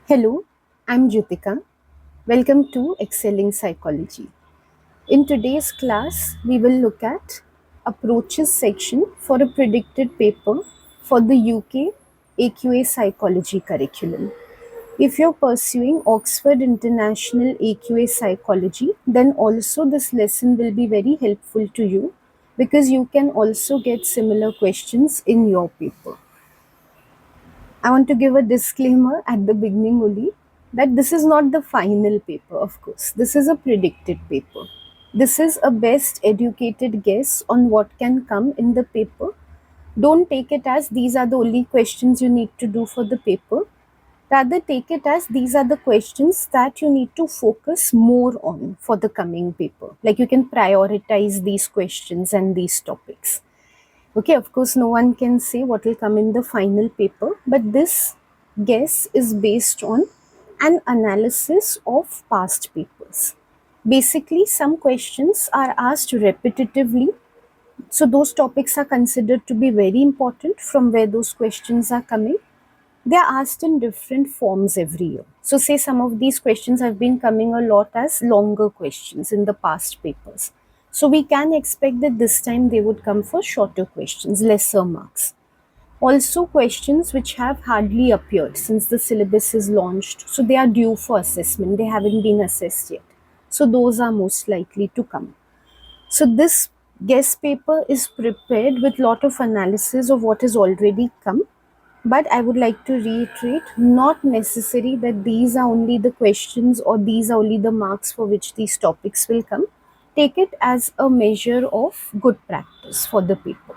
Hello, I'm Jyotika. Welcome to Excelling Psychology. In today's class, we will look at approaches section for a predicted paper for the UK AQA Psychology curriculum. If you're pursuing Oxford International AQA Psychology, then also this lesson will be very helpful to you because you can also get similar questions in your paper. I want to give a disclaimer at the beginning only that this is not the final paper, of course. This is a predicted paper. This is a best educated guess on what can come in the paper. Don't take it as these are the only questions you need to do for the paper. Rather, take it as these are the questions that you need to focus more on for the coming paper. Like you can prioritize these questions and these topics. Okay, of course, no one can say what will come in the final paper, but this guess is based on an analysis of past papers. Basically, some questions are asked repetitively, so those topics are considered to be very important from where those questions are coming. They are asked in different forms every year. So, say some of these questions have been coming a lot as longer questions in the past papers. So, we can expect that this time they would come for shorter questions, lesser marks. Also, questions which have hardly appeared since the syllabus is launched. So, they are due for assessment, they haven't been assessed yet. So, those are most likely to come. So, this guest paper is prepared with lot of analysis of what has already come, but I would like to reiterate, not necessary that these are only the questions or these are only the marks for which these topics will come. Take it as a measure of good practice for the paper.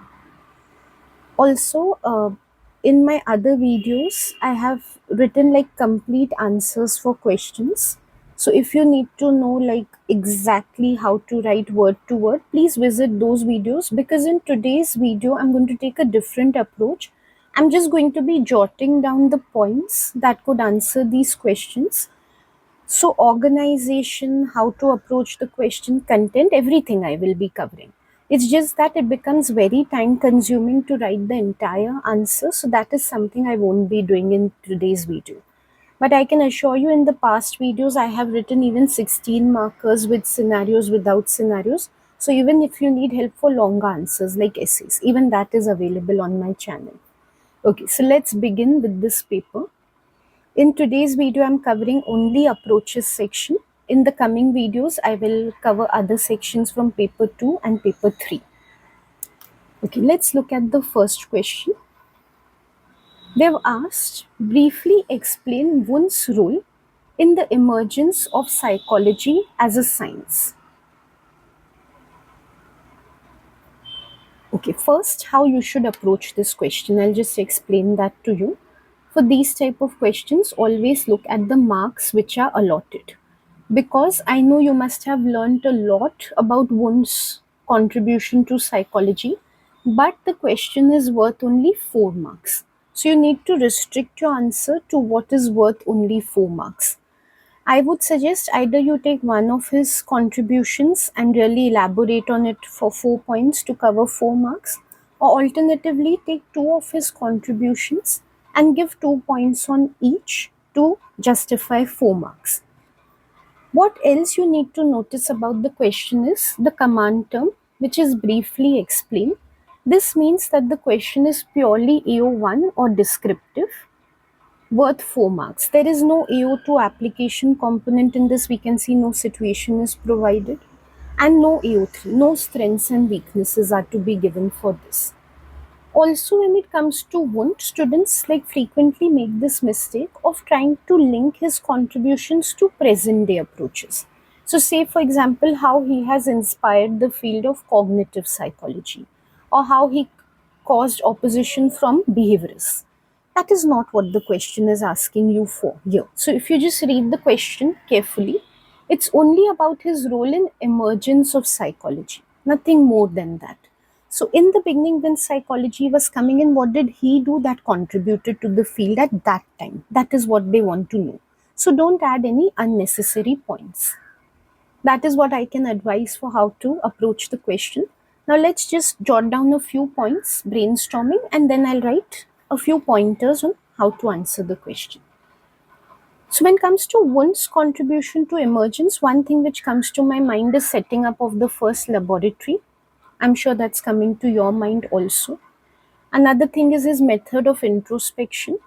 Also, in my other videos, I have written like complete answers for questions. So if you need to know like exactly how to write word to word, please visit those videos, because in today's video, I'm going to take a different approach. I'm just going to be jotting down the points that could answer these questions. So organization, how to approach the question, content, everything I will be covering. It's just that it becomes very time consuming to write the entire answer. So that is something I won't be doing in today's video. But I can assure you, in the past videos, I have written even 16 markers with scenarios, without scenarios. So even if you need help for longer answers like essays, even that is available on my channel. Okay, so let's begin with this paper. In today's video, I'm covering only approaches section. In the coming videos, I will cover other sections from paper 2 and paper 3. Okay, let's look at the first question. They've asked, briefly explain Wundt's role in the emergence of psychology as a science. Okay, first, how you should approach this question. I'll just explain that to you. For these type of questions, always look at the marks which are allotted. Because I know you must have learned a lot about Wundt's contribution to psychology, but the question is worth only 4 marks. So you need to restrict your answer to what is worth only 4 marks. I would suggest either you take one of his contributions and really elaborate on it for 4 points to cover 4 marks, or alternatively take 2 of his contributions and give 2 points on each to justify 4 marks. What else you need to notice about the question is the command term, which is briefly explained. This means that the question is purely AO1 or descriptive, worth 4 marks. There is no AO2 application component in this. We can see no situation is provided, and no AO3. No strengths and weaknesses are to be given for this. Also, when it comes to Wundt, students like frequently make this mistake of trying to link his contributions to present day approaches. So, say for example, how he has inspired the field of cognitive psychology, or how he caused opposition from behaviorists. That is not what the question is asking you for here. So, if you just read the question carefully, it's only about his role in emergence of psychology, nothing more than that. So, in the beginning, when psychology was coming in, what did he do that contributed to the field at that time? That is what they want to know. So, don't add any unnecessary points. That is what I can advise for how to approach the question. Now, let's just jot down a few points, brainstorming, and then I'll write a few pointers on how to answer the question. So when it comes to Wundt's contribution to emergence, one thing which comes to my mind is setting up of the first laboratory. I'm sure that's coming to your mind also. Another thing is his method of introspection.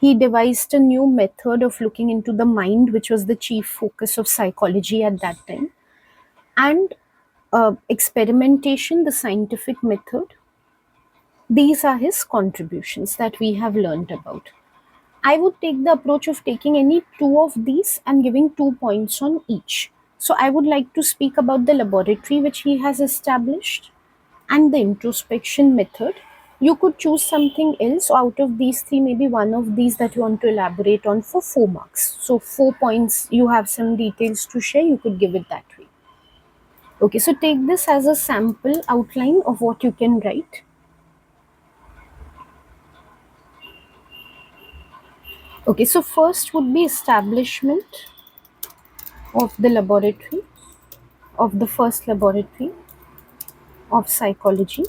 He devised a new method of looking into the mind, which was the chief focus of psychology at that time. And experimentation, the scientific method. These are his contributions that we have learned about. I would take the approach of taking any two of these and giving 2 points on each. So I would like to speak about the laboratory which he has established and the introspection method. You could choose something else out of these three, maybe one of these that you want to elaborate on for 4 marks. So 4 points, you have some details to share, you could give it that way. Okay, so take this as a sample outline of what you can write. Okay, so first would be establishment of the laboratory, of the first laboratory of psychology.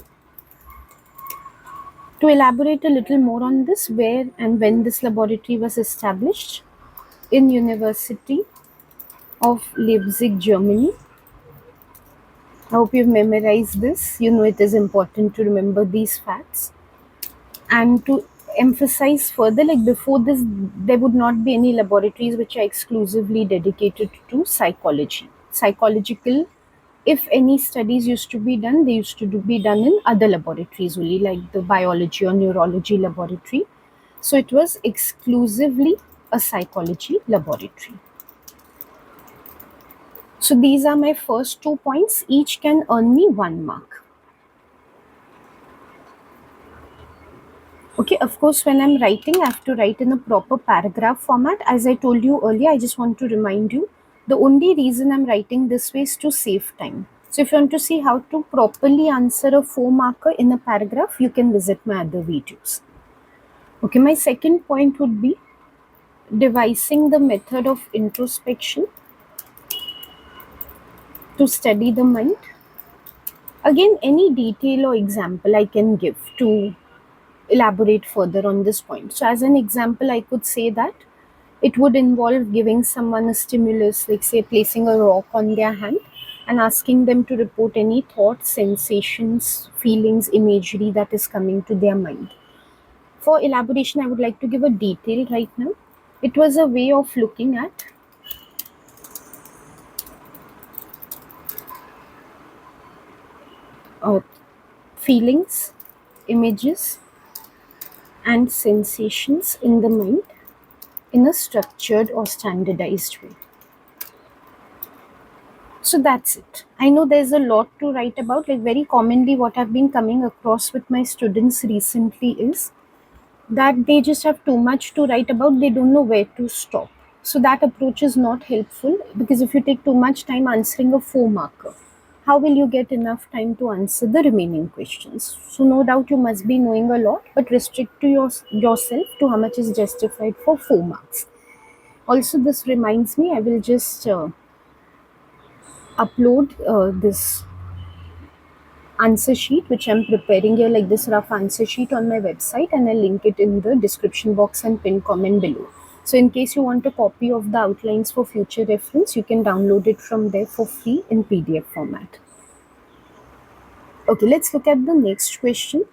To elaborate a little more on this, where and when this laboratory was established, in University of Leipzig, Germany. I hope you've memorized this. You know it is important to remember these facts. And to emphasize further, like before this, there would not be any laboratories which are exclusively dedicated to psychology. Psychological, if any studies used to be done, they used to be done in other laboratories only, like the biology or neurology laboratory. So it was exclusively a psychology laboratory. So these are my first 2 points. Each can earn me 1 mark. Okay, of course, when I'm writing, I have to write in a proper paragraph format. As I told you earlier, I just want to remind you, the only reason I'm writing this way is to save time. So if you want to see how to properly answer a 4 marker in a paragraph, you can visit my other videos. Okay, my second point would be devising the method of introspection to study the mind. Again, any detail or example I can give to elaborate further on this point. So, as an example, I could say that it would involve giving someone a stimulus, like say placing a rock on their hand and asking them to report any thoughts, sensations, feelings, imagery that is coming to their mind. For elaboration, I would like to give a detail right now. It was a way of looking at uh, feelings, images, and sensations in the mind in a structured or standardized way. So that's it. I know there's a lot to write about. Like, very commonly, what I've been coming across with my students recently is that they just have too much to write about, they don't know where to stop. So that approach is not helpful, because if you take too much time answering a 4 marker, how will you get enough time to answer the remaining questions? So no doubt you must be knowing a lot, but restrict to yourself to how much is justified for 4 marks. Also, this reminds me, I will just upload this answer sheet which I'm preparing here, like this rough answer sheet on my website, and I'll link it in the description box and pin comment below. So in case you want a copy of the outlines for future reference, you can download it from there for free in PDF format. Okay, let's look at the next question.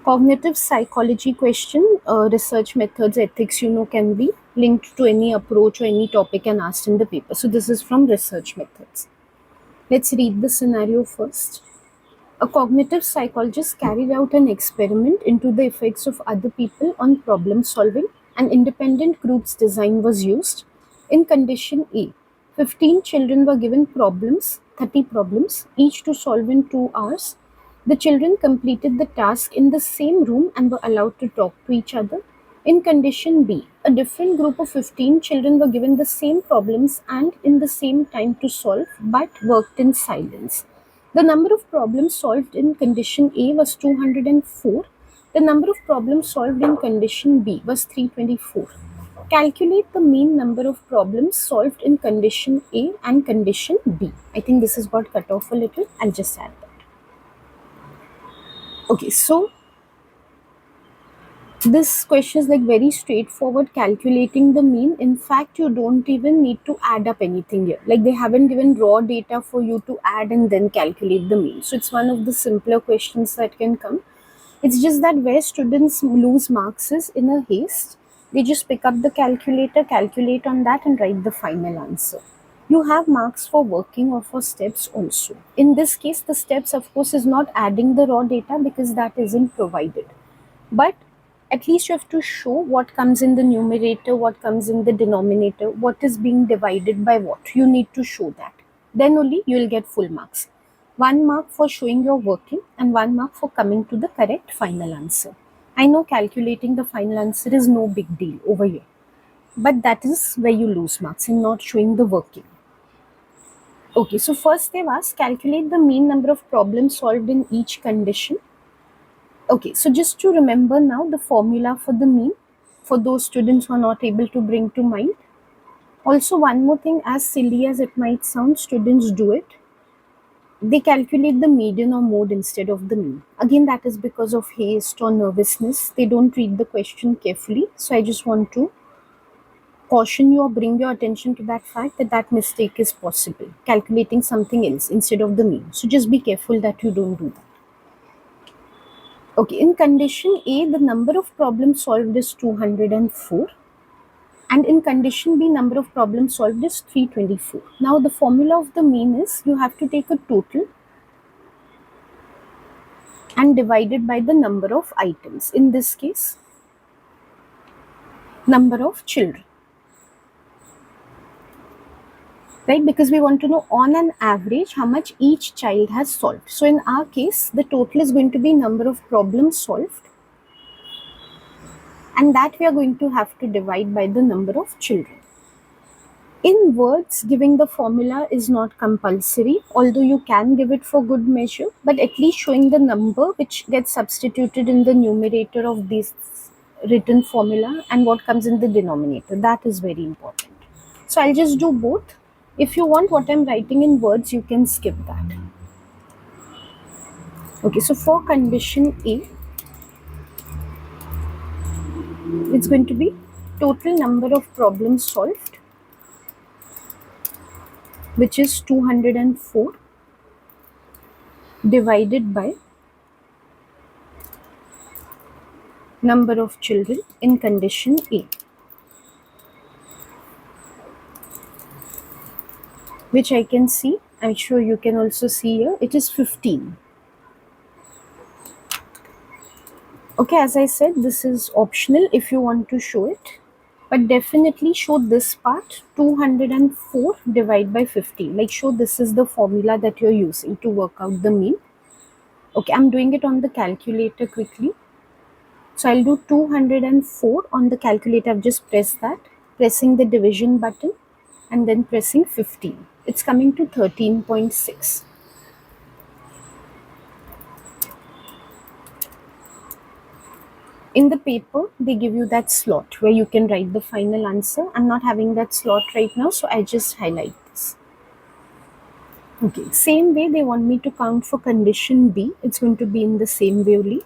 Cognitive psychology question, research methods, ethics, can be linked to any approach or any topic and asked in the paper. So this is from research methods. Let's read the scenario first. A cognitive psychologist carried out an experiment into the effects of other people on problem solving. An independent group's design was used. In condition A, 15 children were given 30 problems, each to solve in 2 hours. The children completed the task in the same room and were allowed to talk to each other. In condition B, a different group of 15 children were given the same problems and in the same time to solve, but worked in silence. The number of problems solved in condition A was 204. The number of problems solved in condition B was 324. Calculate the mean number of problems solved in condition A and condition B. I think this has got cut off a little. I'll just add that. Okay, so This question is like very straightforward, calculating the mean. In fact, you don't even need to add up anything here. Like they haven't given raw data for you to add and then calculate the mean. So it's one of the simpler questions that can come. It's just that where students lose marks is in a haste. They just pick up the calculator, calculate on that and write the final answer. You have marks for working or for steps also. In this case, the steps of course is not adding the raw data because that isn't provided. But at least you have to show what comes in the numerator, what comes in the denominator, what is being divided by what. You need to show that. Then only you will get full marks. 1 mark for showing your working and 1 mark for coming to the correct final answer. I know calculating the final answer is no big deal over here, but that is where you lose marks in not showing the working. Okay, so first they've asked calculate the mean number of problems solved in each condition. Okay, so just to remember now the formula for the mean for those students who are not able to bring to mind. Also, one more thing, as silly as it might sound, students do it. They calculate the median or mode instead of the mean. Again, that is because of haste or nervousness. They don't read the question carefully. So I just want to caution you or bring your attention to that fact that that mistake is possible. Calculating something else instead of the mean. So just be careful that you don't do that. Okay, in condition A, the number of problems solved is 204. And in condition B, number of problems solved is 324. Now, the formula of the mean is you have to take a total and divide it by the number of items. In this case, number of children. Right? Because we want to know on an average how much each child has solved. So, in our case, the total is going to be number of problems solved. And that we are going to have to divide by the number of children. In words, giving the formula is not compulsory, although you can give it for good measure, but at least showing the number which gets substituted in the numerator of this written formula and what comes in the denominator. That is very important. So I'll just do both. If you want what I'm writing in words, you can skip that. Okay, so for condition A, it's going to be total number of problems solved, which is 204 divided by number of children in condition A, which I can see. I'm sure you can also see here. It is 15. Okay, as I said, this is optional if you want to show it, but definitely show this part 204 divided by 15. Like show this is the formula that you're using to work out the mean. Okay, I'm doing it on the calculator quickly. So I'll do 204 on the calculator. I've just pressed that, pressing the division button and then pressing 15. It's coming to 13.6. In the paper, they give you that slot where you can write the final answer. I'm not having that slot right now, so I just highlight this. Okay, same way they want me to count for condition B. It's going to be in the same way only.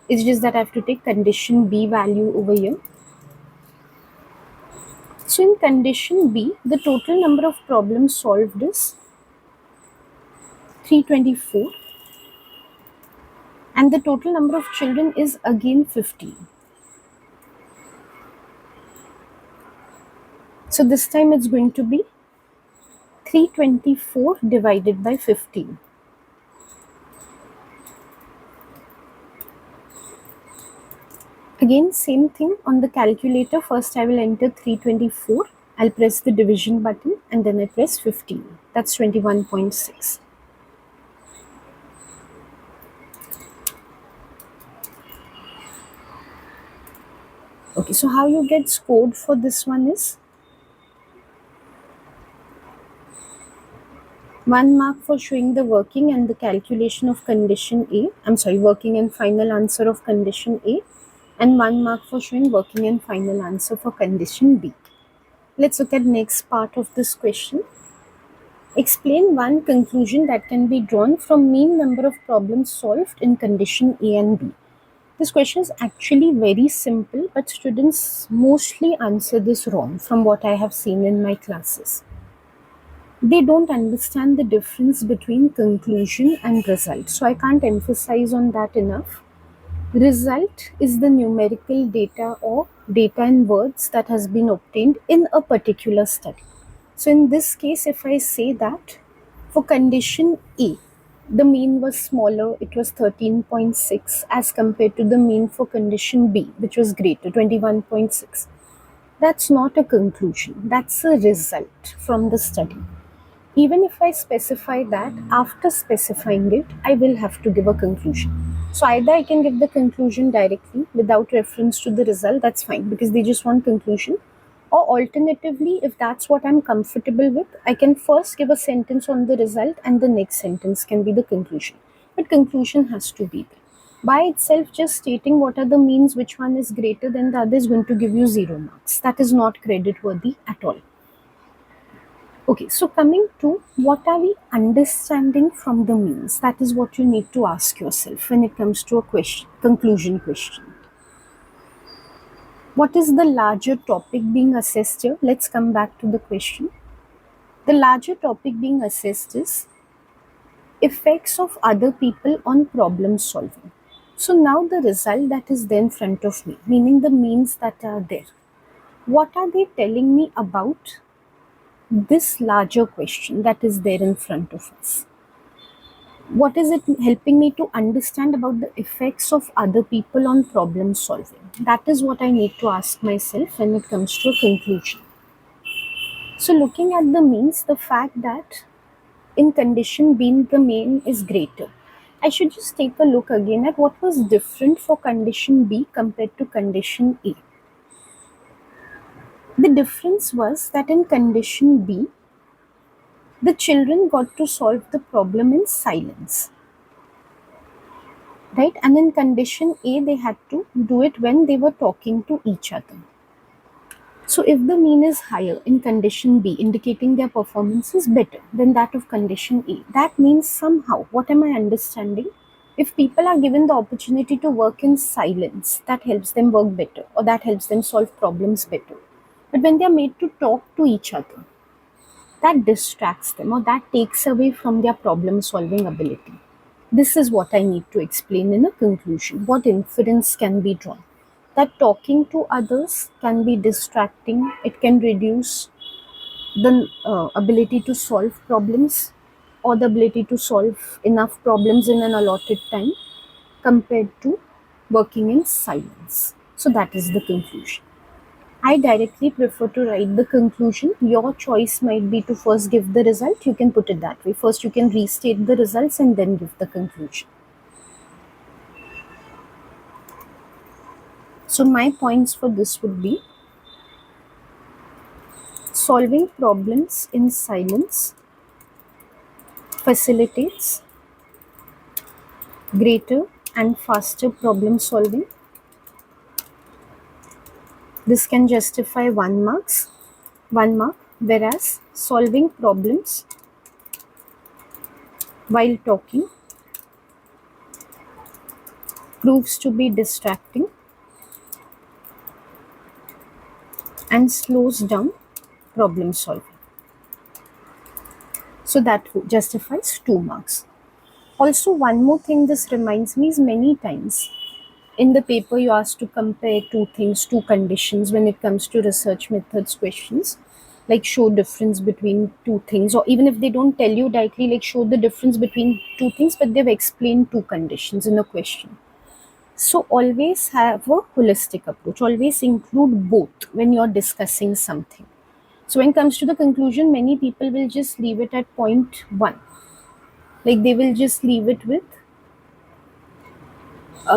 It's just that I have to take condition B value over here. So in condition B, the total number of problems solved is 324. And the total number of children is again 15. So this time it's going to be 324 divided by 15. Again, same thing on the calculator. First I will enter 324. I'll press the division button and then I press 15. That's 21.6. Okay, so how you get scored for this one is 1 mark for showing the working and the calculation of condition A. Working and final answer of condition A, and 1 mark for showing working and final answer for condition B. Let's look at next part of this question. Explain one conclusion that can be drawn from mean number of problems solved in condition A and B. This question is actually very simple, but students mostly answer this wrong from what I have seen in my classes. They don't understand the difference between conclusion and result. So I can't emphasize on that enough. Result is the numerical data or data in words that has been obtained in a particular study. So in this case, if I say that for condition A, the mean was smaller, it was 13.6 as compared to the mean for condition B, which was greater, 21.6. That's not a conclusion, that's a result from the study. Even if I specify that, after specifying it, I will have to give a conclusion. So either I can give the conclusion directly without reference to the result, that's fine because they just want conclusion. Or alternatively, if that's what I'm comfortable with, I can first give a sentence on the result and the next sentence can be the conclusion. But conclusion has to be there. By itself, just stating what are the means, which one is greater than the other is going to give you 0 marks. That is not credit worthy at all. Okay, so coming to what are we understanding from the means? That is what you need to ask yourself when it comes to a question, conclusion question. What is the larger topic being assessed here? Let's come back to the question. The larger topic being assessed is effects of other people on problem solving. So now the result that is there in front of me, meaning the means that are there, what are they telling me about this larger question that is there in front of us? What is it helping me to understand about the effects of other people on problem solving? That is what I need to ask myself when it comes to a conclusion. So looking at the means, the fact that in condition B the mean is greater, I should just take a look again at what was different for condition B compared to condition A. The difference was that in condition B, the children got to solve the problem in silence. Right? And in condition A, they had to do it when they were talking to each other. So if the mean is higher in condition B, indicating their performance is better than that of condition A, that means somehow, what am I understanding? If people are given the opportunity to work in silence, that helps them work better or that helps them solve problems better. But when they are made to talk to each other, that distracts them or that takes away from their problem solving ability. This is what I need to explain in a conclusion. What inference can be drawn? That talking to others can be distracting, it can reduce the ability to solve problems or the ability to solve enough problems in an allotted time compared to working in silence. So that is the conclusion. I directly prefer to write the conclusion. Your choice might be to first give the result. You can put it that way. First, you can restate the results and then give the conclusion. So, my points for this would be solving problems in silence facilitates greater and faster problem solving. This can justify 1 mark, whereas solving problems while talking proves to be distracting and slows down problem solving. So that justifies 2 marks. Also, one more thing this reminds me is many times in the paper you asked to compare two things, two conditions when it comes to research methods questions, like show difference between two things, or even if they don't tell you directly, like show the difference between two things, but they've explained two conditions in a question. So always have a holistic approach, always include both when you're discussing something. So when it comes to the conclusion, many people will just leave it at point one. Like they will just leave it with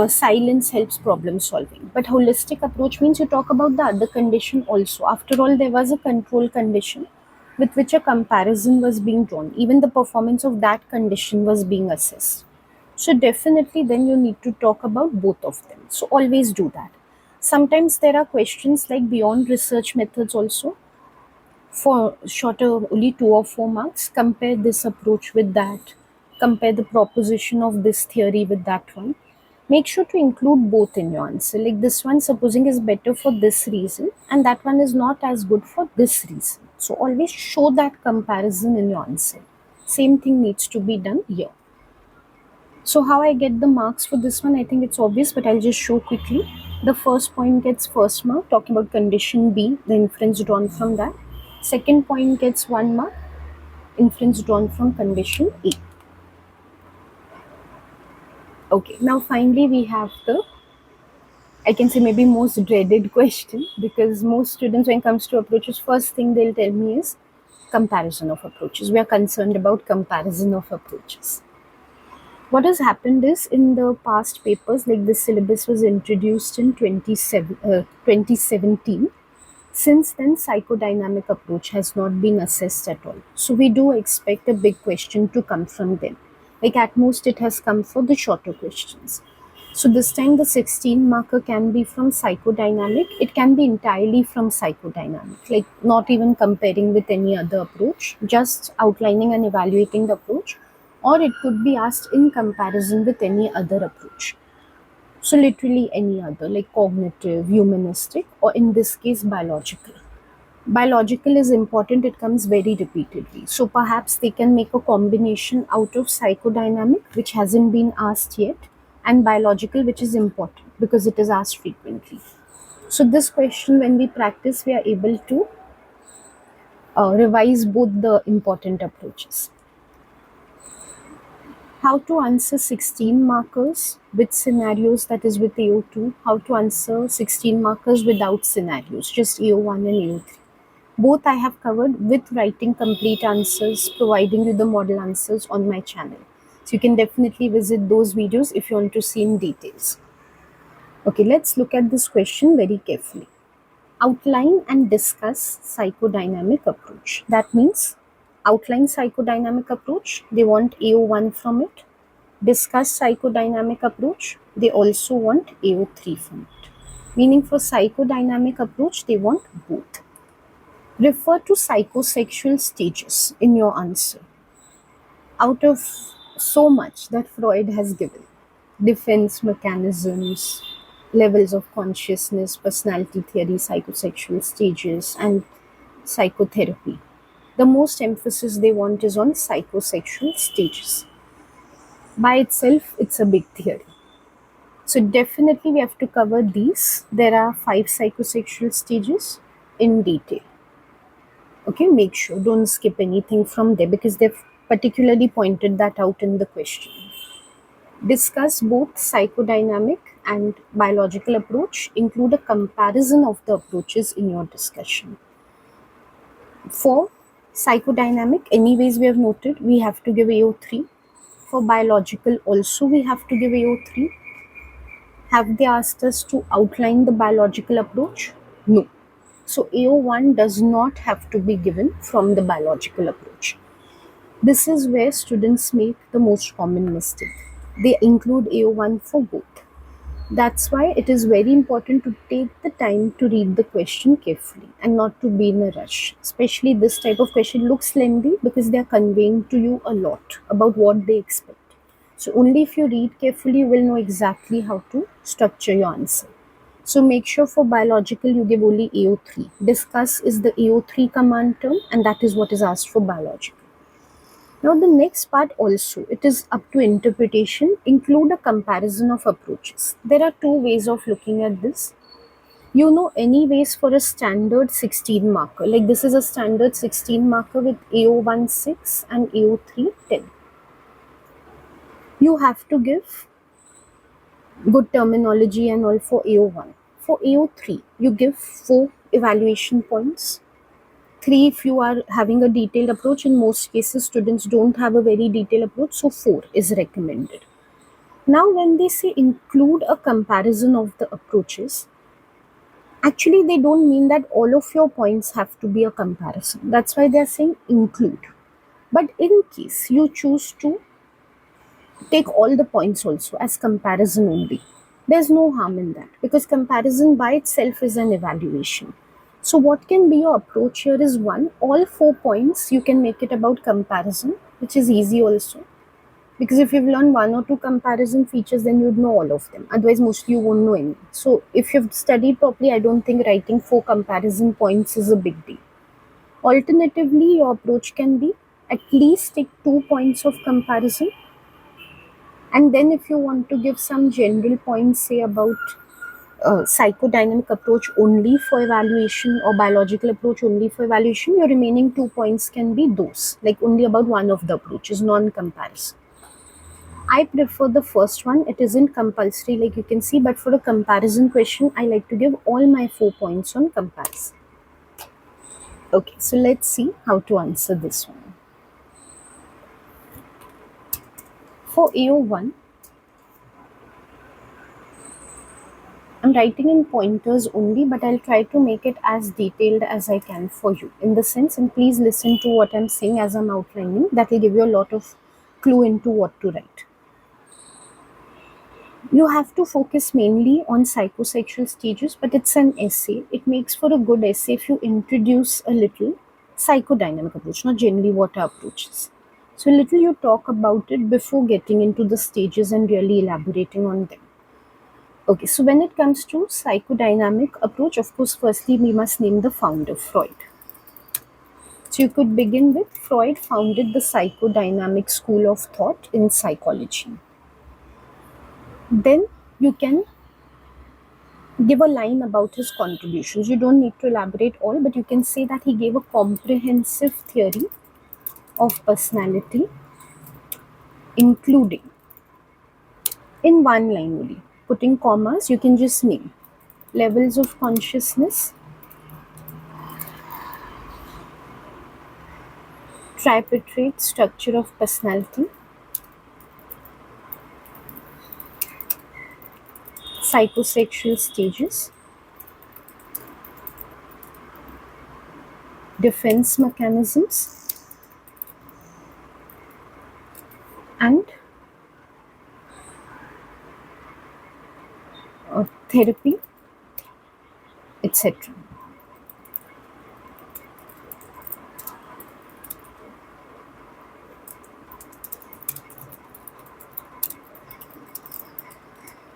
silence helps problem solving. But holistic approach means you talk about the other condition also. After all, there was a control condition with which a comparison was being drawn. Even the performance of that condition was being assessed. So definitely then you need to talk about both of them. So always do that. Sometimes there are questions like beyond research methods also. For shorter, only 2 or 4 marks, compare this approach with that, compare the proposition of this theory with that one. make sure to include both in your answer. Like this one, supposing is better for this reason, and that one is not as good for this reason. So always show that comparison in your answer. Same thing needs to be done here. So how I get the marks for this one, I think it's obvious, but I'll just show quickly. The first point gets first mark, talking about condition B, the inference drawn from that. Second point gets 1 mark, inference drawn from condition A. Okay, now finally we have the, I can say maybe most dreaded question, because most students, when it comes to approaches, first thing they'll tell me is comparison of approaches. We are concerned about comparison of approaches. What has happened is, in the past papers, like this syllabus was introduced in 2017. Since then, psychodynamic approach has not been assessed at all. So we do expect a big question to come from them. Like at most, it has come for the shorter questions. So this time the 16 marker can be from psychodynamic. It can be entirely from psychodynamic, like not even comparing with any other approach, just outlining and evaluating the approach, or it could be asked in comparison with any other approach. So literally any other, like cognitive, humanistic, or in this case biological. Biological is important, it comes very repeatedly. So perhaps they can make a combination out of psychodynamic, which hasn't been asked yet, and biological, which is important because it is asked frequently. So this question, when we practice, we are able to revise both the important approaches. How to answer 16 markers with scenarios, that is with AO2. How to answer 16 markers without scenarios, just AO1 and AO3. Both I have covered with writing complete answers, providing you the model answers on my channel. So you can definitely visit those videos if you want to see in details. Okay, let's look at this question very carefully. Outline and discuss psychodynamic approach. That means outline psychodynamic approach, they want AO1 from it. Discuss psychodynamic approach, they also want AO3 from it. Meaning for psychodynamic approach, they want both. Refer to psychosexual stages in your answer. Out of so much that Freud has given, defense mechanisms, levels of consciousness, personality theory, psychosexual stages, and psychotherapy, the most emphasis they want is on psychosexual stages. By itself, it's a big theory. So definitely we have to cover these. There are 5 psychosexual stages in detail. Okay, make sure don't skip anything from there because they've particularly pointed that out in the question. Discuss both psychodynamic and biological approach. Include a comparison of the approaches in your discussion. For psychodynamic, anyways we have noted we have to give AO3. For biological also we have to give AO3. Have they asked us to outline the biological approach? No. So AO1 does not have to be given from the biological approach. This is where students make the most common mistake. They include AO1 for both. That's why it is very important to take the time to read the question carefully and not to be in a rush. Especially this type of question looks lengthy because they are conveying to you a lot about what they expect. So only if you read carefully you will know exactly how to structure your answer. So make sure for biological you give only AO3. Discuss is the AO3 command term, and that is what is asked for biological. Now the next part also, it is up to interpretation. Include a comparison of approaches. There are 2 ways of looking at this. You know, anyways for a standard 16 marker, like this is a standard 16 marker with AO1 6 and AO3 10. You have to give good terminology and all for AO1. For AO3, you give 4 evaluation points. 3 if you are having a detailed approach. In most cases, students don't have a very detailed approach, so 4 is recommended. Now, when they say include a comparison of the approaches, actually they don't mean that all of your points have to be a comparison. That's why they are saying include. But in case you choose to take all the points also as comparison only, there's no harm in that because comparison by itself is an evaluation. So what can be your approach here is one, all 4 points you can make it about comparison, which is easy also. Because if you've learned one or two comparison features, then you'd know all of them. Otherwise, mostly you won't know any. So if you've studied properly, I don't think writing 4 comparison points is a big deal. Alternatively, your approach can be at least take 2 points of comparison, and then if you want to give some general points, say about psychodynamic approach only for evaluation or biological approach only for evaluation, your remaining 2 points can be those, like only about one of the approaches, non-comparison. I prefer the first one. It isn't compulsory, like you can see, but for a comparison question, I like to give all my 4 points on comparison. Okay, so let's see how to answer this one. For AO1, I'm writing in pointers only, but I'll try to make it as detailed as I can for you. In the sense, and please listen to what I'm saying as I'm outlining, that will give you a lot of clue into what to write. You have to focus mainly on psychosexual stages, but it's an essay. It makes for a good essay if you introduce a little psychodynamic approach, not generally what our approach is. So, a little you talk about it before getting into the stages and really elaborating on them. Okay, so when it comes to psychodynamic approach, of course, firstly we must name the founder, Freud. So you could begin with Freud founded the psychodynamic school of thought in psychology. Then you can give a line about his contributions. You don't need to elaborate all, but you can say that he gave a comprehensive theory of personality, including, in one line only, putting commas, you can just name levels of consciousness, tripartite structure of personality, psychosexual stages, defense mechanisms, and therapy, etc.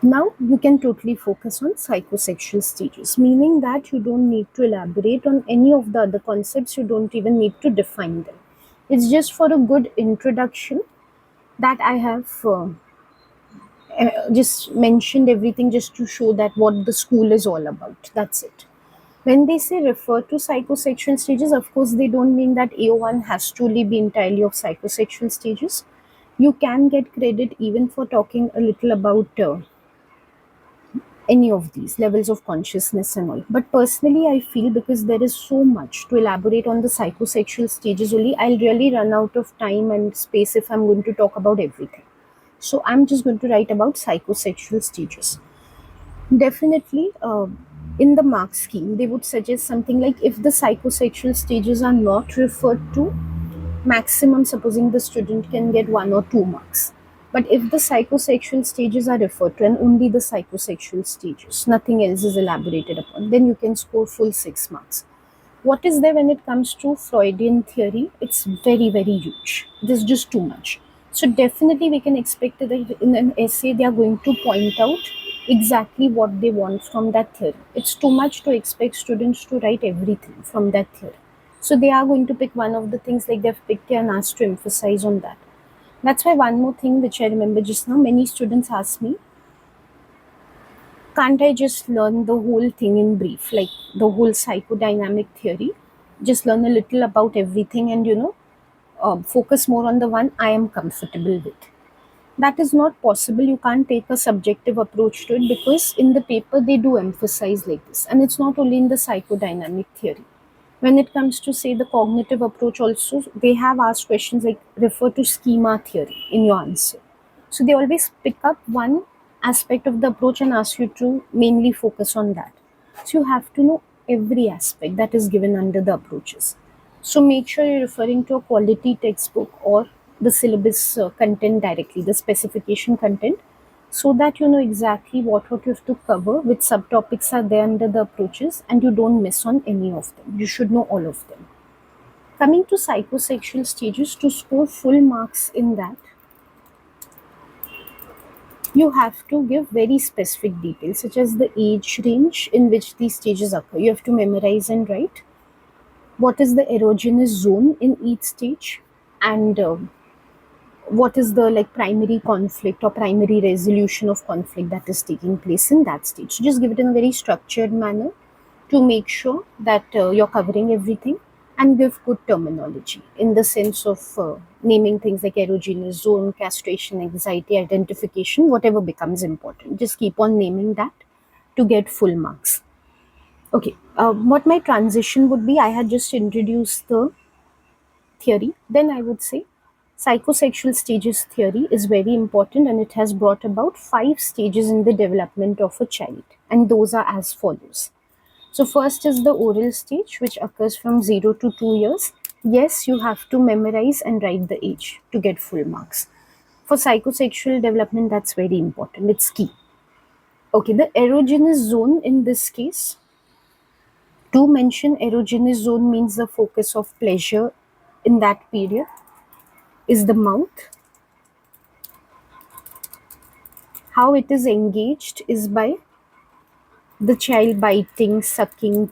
Now you can totally focus on psychosexual stages, meaning that you don't need to elaborate on any of the other concepts, you don't even need to define them. It's just for a good introduction that I have just mentioned everything just to show that what the school is all about. That's it. When they say refer to psychosexual stages, of course, they don't mean that AO1 has to be entirely of psychosexual stages. You can get credit even for talking a little about any of these levels of consciousness and all. But personally, I feel because there is so much to elaborate on the psychosexual stages only, I'll really run out of time and space if I'm going to talk about everything. So I'm just going to write about psychosexual stages. Definitely, in the mark scheme, they would suggest something like if the psychosexual stages are not referred to, maximum supposing the student can get 1 or 2 marks. But if the psychosexual stages are referred to and only the psychosexual stages, nothing else is elaborated upon, then you can score full 6 marks. What is there when it comes to Freudian theory? It's very, very huge. There's just too much. So definitely we can expect that in an essay they are going to point out exactly what they want from that theory. It's too much to expect students to write everything from that theory. So they are going to pick one of the things like they've picked and asked to emphasize on that. That's why one more thing which I remember just now, many students ask me, can't I just learn the whole thing in brief, like the whole psychodynamic theory? Just learn a little about everything and, focus more on the one I am comfortable with. That is not possible. You can't take a subjective approach to it because in the paper they do emphasize like this. And it's not only in the psychodynamic theory. When it comes to, say, the cognitive approach, also, they have asked questions like refer to schema theory in your answer. So they always pick up one aspect of the approach and ask you to mainly focus on that. So you have to know every aspect that is given under the approaches. So make sure you're referring to a quality textbook or the syllabus content directly, the specification content, so that you know exactly what you have to cover, which subtopics are there under the approaches, and you don't miss on any of them. You should know all of them. Coming to psychosexual stages, to score full marks in that, you have to give very specific details, such as the age range in which these stages occur. You have to memorize and write what is the erogenous zone in each stage, and what is the like primary conflict or primary resolution of conflict that is taking place in that stage. So just give it in a very structured manner to make sure that you're covering everything, and give good terminology in the sense of naming things like erogenous zone, castration, anxiety, identification, whatever becomes important. Just keep on naming that to get full marks. Okay, what my transition would be, I had just introduced the theory. Then I would say psychosexual stages theory is very important, and it has brought about 5 stages in the development of a child, and those are as follows. So first is the oral stage, which occurs from 0 to 2 years. Yes, you have to memorize and write the age to get full marks. For psychosexual development, that's very important. It's key. Okay, the erogenous zone in this case, to mention erogenous zone means the focus of pleasure in that period is the mouth. How it is engaged is by the child biting, sucking,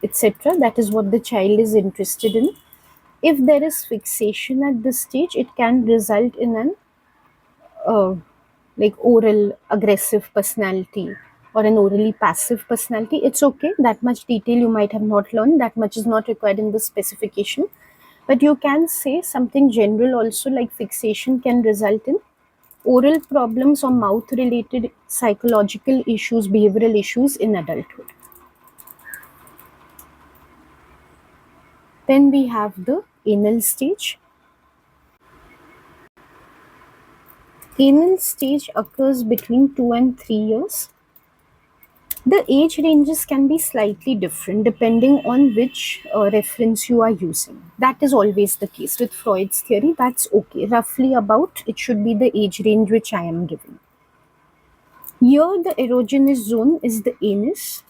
etc. That is what the child is interested in. If there is fixation at this stage, it can result in an uh, like oral aggressive personality or an orally passive personality. It's okay. That much detail you might have not learned. That much is not required in the specification. But you can say something general also, like fixation can result in oral problems or mouth related psychological issues, behavioral issues in adulthood. Then we have the anal stage. Anal stage occurs between 2 and 3 years. The age ranges can be slightly different depending on which reference you are using. That is always the case with Freud's theory. That's okay. Roughly about it should be the age range which I am giving. Here, the erogenous zone is the anus.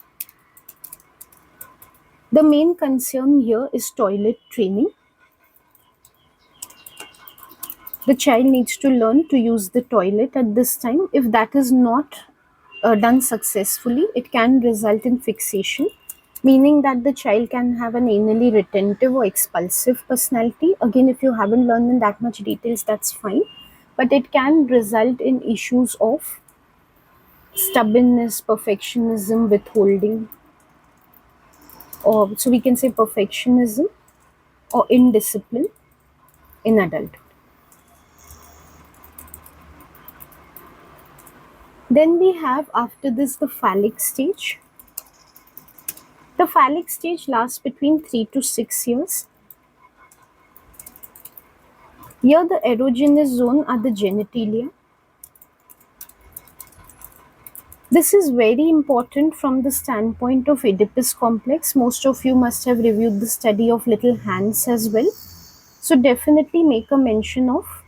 The main concern here is toilet training. The child needs to learn to use the toilet at this time. If that is not done successfully, it can result in fixation, meaning that the child can have an anally retentive or expulsive personality. Again, if you haven't learned in that much details, that's fine. But it can result in issues of stubbornness, perfectionism, withholding, or so we can say perfectionism or indiscipline in adulthood. Then we have after this the phallic stage. The phallic stage lasts between 3 to 6 years. Here the erogenous zone are the genitalia. This is very important from the standpoint of Oedipus complex. Most of you must have reviewed the study of little hands as well. So definitely make a mention of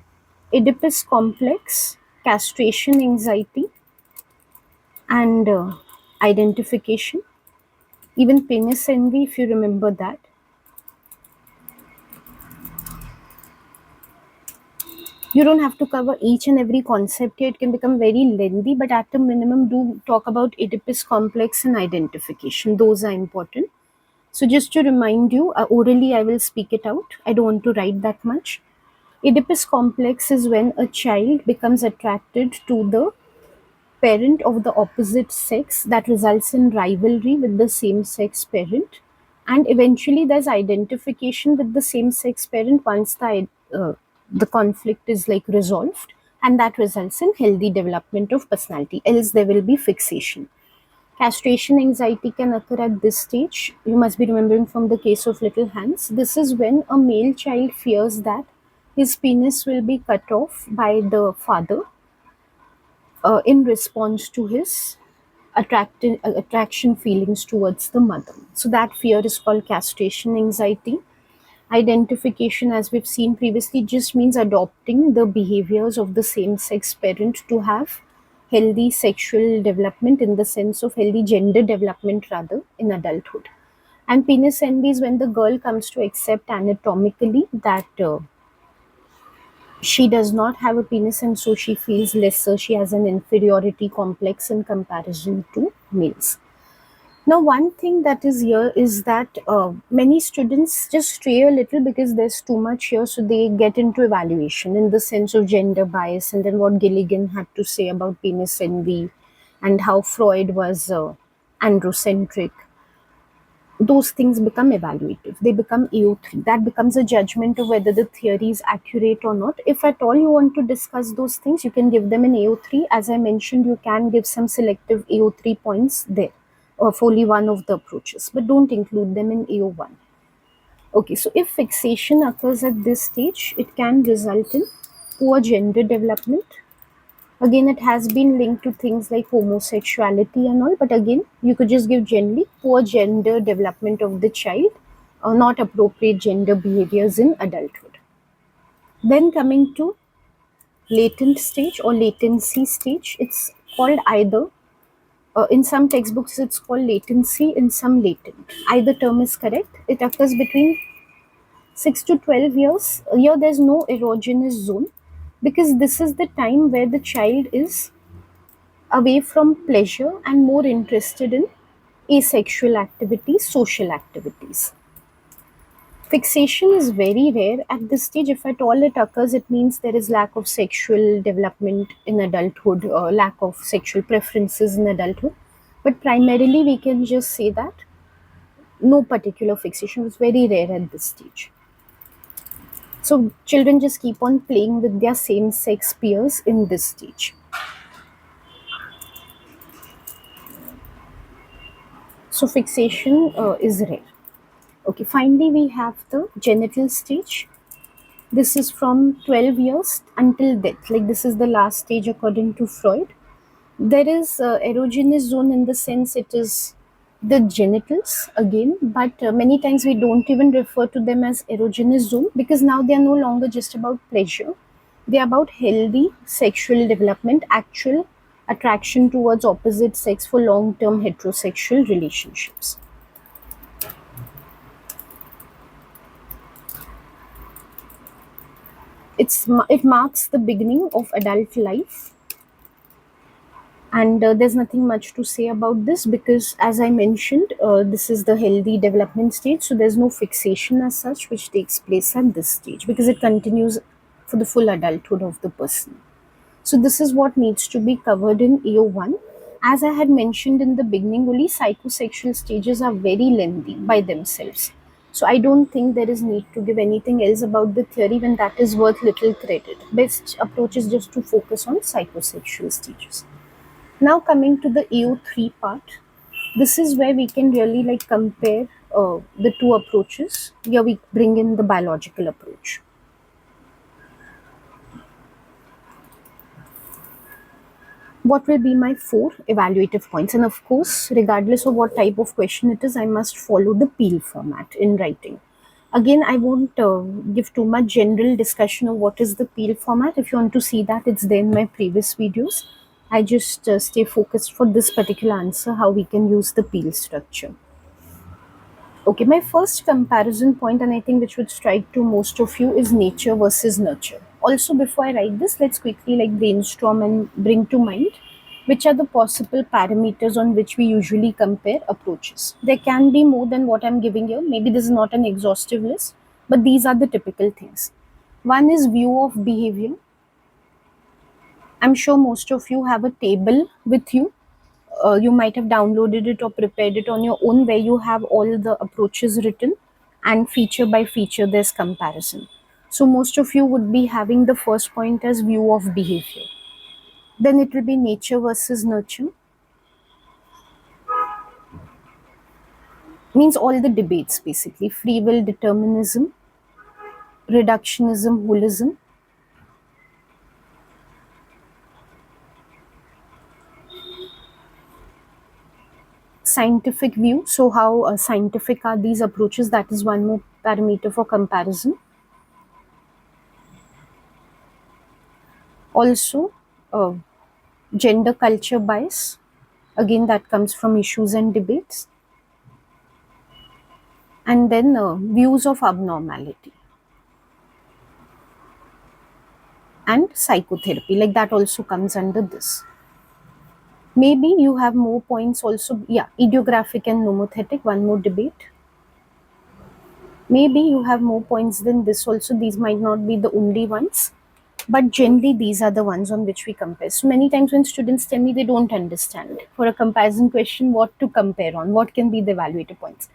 Oedipus complex, castration anxiety, and identification. Even penis envy, if you remember that. You don't have to cover each and every concept here. It can become very lengthy, but at a minimum, do talk about Oedipus complex and identification. Those are important. So just to remind you, orally I will speak it out. I don't want to write that much. Oedipus complex is when a child becomes attracted to the parent of the opposite sex, that results in rivalry with the same sex parent, and eventually there's identification with the same sex parent once the conflict is like resolved, and that results in healthy development of personality, else there will be fixation. Castration anxiety can occur at this stage. You must be remembering from the case of little hands. This is when a male child fears that his penis will be cut off by the father in response to his attraction feelings towards the mother. So that fear is called castration anxiety. Identification, as we've seen previously, just means adopting the behaviors of the same sex parent to have healthy sexual development, in the sense of healthy gender development rather, in adulthood. And penis envy is when the girl comes to accept anatomically that she does not have a penis and so she feels lesser. She has an inferiority complex in comparison to males. Now, one thing that is here is that many students just stray a little because there's too much here, so they get into evaluation in the sense of gender bias, and then what Gilligan had to say about penis envy, and how Freud was androcentric. Those things become evaluative. They become AO3. That becomes a judgment of whether the theory is accurate or not. If at all you want to discuss those things, you can give them in AO3. As I mentioned, you can give some selective AO3 points there of only one of the approaches, but don't include them in AO1. Okay, so if fixation occurs at this stage, it can result in poor gender development. Again, it has been linked to things like homosexuality and all, but again, you could just give generally poor gender development of the child, or not appropriate gender behaviors in adulthood. Then coming to latent stage or latency stage, it's called either, in some textbooks, it's called latency, in some latent. Either term is correct. It occurs between 6 to 12 years. Here, there's no erogenous zone because this is the time where the child is away from pleasure and more interested in asexual activities, social activities. Fixation is very rare at this stage. If at all it occurs, it means there is lack of sexual development in adulthood, or lack of sexual preferences in adulthood. But primarily, we can just say that no particular fixation is very rare at this stage. So, children just keep on playing with their same sex peers in this stage. So, fixation is rare. Okay, finally, we have the genital stage. This is from 12 years until death. Like, this is the last stage according to Freud. There is erogenous zone in the sense it is the genitals again, but many times we don't even refer to them as erogenous zone because now they are no longer just about pleasure. They are about healthy sexual development, actual attraction towards opposite sex for long term heterosexual relationships. It marks the beginning of adult life, and there's nothing much to say about this because, as I mentioned, this is the healthy development stage, so there's no fixation as such which takes place at this stage because it continues for the full adulthood of the person. So this is what needs to be covered in AO1. As I had mentioned in the beginning, only psychosexual stages are very lengthy by themselves. So I don't think there is need to give anything else about the theory when that is worth little credit. Best approach is just to focus on psychosexual stages. Now coming to the AO3 part, this is where we can really like compare the two approaches. Here we bring in the biological approach. What will be my 4 evaluative points? And of course, regardless of what type of question it is, I must follow the Peel format in writing. Again, I won't give too much general discussion of what is the Peel format. If you want to see that, it's there in my previous videos. I just stay focused for this particular answer, how we can use the Peel structure. Okay, my first comparison point, and I think which would strike to most of you, is nature versus nurture. Also, before I write this, let's quickly like brainstorm and bring to mind which are the possible parameters on which we usually compare approaches. There can be more than what I'm giving here. Maybe this is not an exhaustive list, but these are the typical things. One is view of behavior. I'm sure most of you have a table with you. You might have downloaded it or prepared it on your own where you have all the approaches written and feature by feature there's comparison. So most of you would be having the first point as view of behavior. Then it will be nature versus nurture. Means all the debates basically. Free will, determinism, reductionism, holism. Scientific view. So how scientific are these approaches? That is one more parameter for comparison. Also, gender culture bias. Again, that comes from issues and debates. And then views of abnormality. and psychotherapy. Like that also comes under this. Maybe you have more points also. Yeah, idiographic and nomothetic, one more debate. Maybe you have more points than this also. These might not be the only ones, but generally these are the ones on which we compare. So many times when students tell me they don't understand for a comparison question what to compare on, what can be the evaluator points.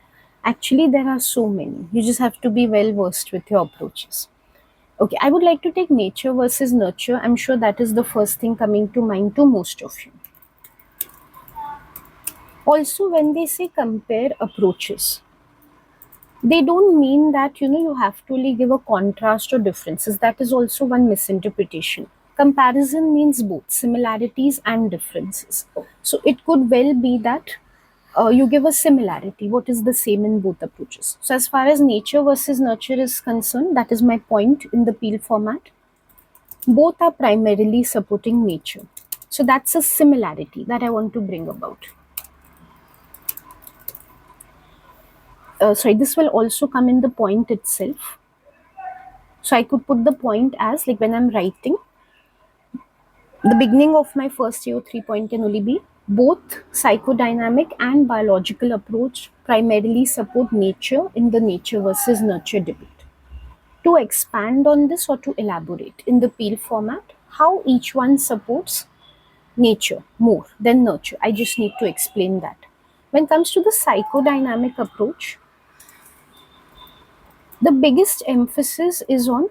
Actually, there are so many. You just have to be well versed with your approaches. Okay, I would like to take nature versus nurture. I'm sure that is the first thing coming to mind to most of you. Also, when they say compare approaches, they don't mean that you have to really give a contrast or differences. That is also one misinterpretation. Comparison means both similarities and differences. So it could well be that you give a similarity, what is the same in both approaches. So as far as nature versus nurture is concerned, that is my point in the peel format. Both are primarily supporting nature. So that's a similarity that I want to bring about. Sorry, this will also come in the point itself. So I could put the point as like when I'm writing, the beginning of my first year 3 point can only be both psychodynamic and biological approach primarily support nature in the nature versus nurture debate. To expand on this or to elaborate in the peel format, how each one supports nature more than nurture. I just need to explain that. When it comes to the psychodynamic approach, the biggest emphasis is on